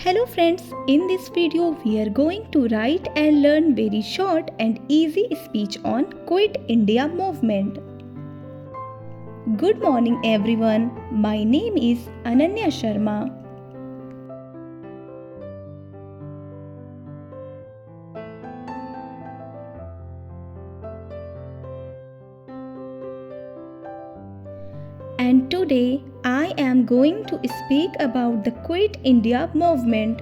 Hello friends, in this video we are going to write and learn very short and easy speech on Quit India movement. Good morning everyone, my name is Ananya Sharma. And today I am going to speak about the Quit India movement.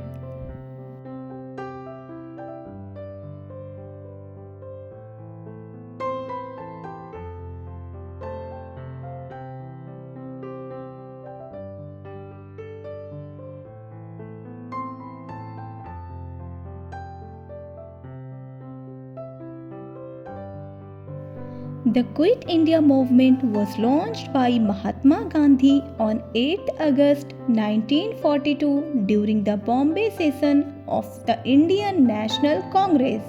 The Quit India movement was launched by Mahatma Gandhi on 8 August 1942 during the Bombay session of the Indian National Congress.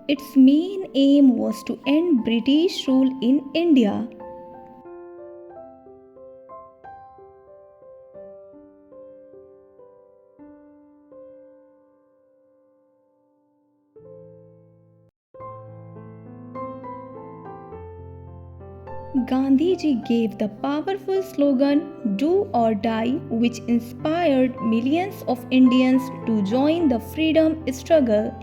Its main aim was to end British rule in India. Gandhiji gave the powerful slogan "Do or Die," which inspired millions of Indians to join the freedom struggle.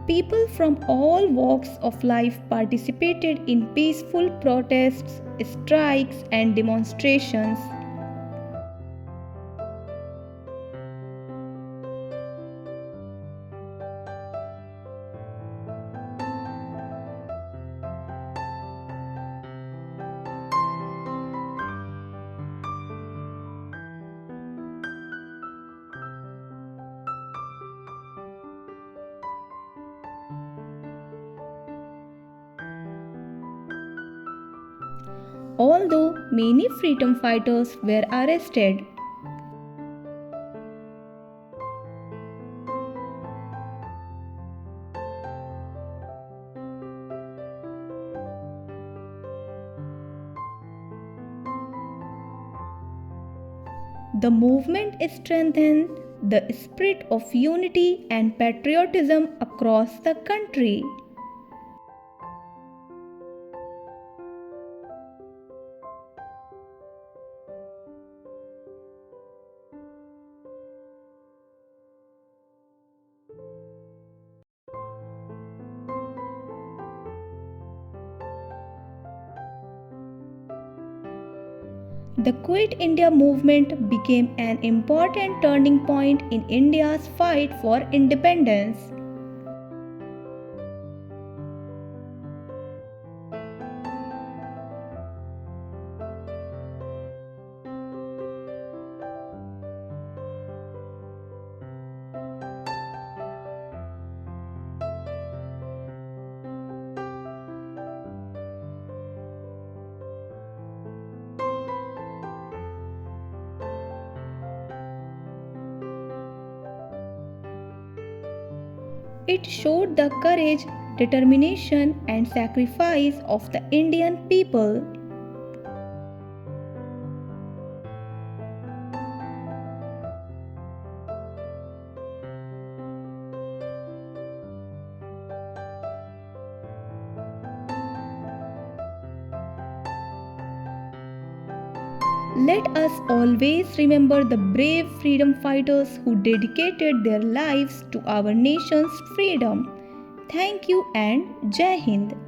People from all walks of life participated in peaceful protests, strikes, and demonstrations. Although many freedom fighters were arrested. The movement strengthened the spirit of unity and patriotism across the country. The Quit India movement became an important turning point in India's fight for independence. It showed the courage, determination, and sacrifice of the Indian people. Let us always remember the brave freedom fighters who dedicated their lives to our nation's freedom. Thank you and Jai Hind.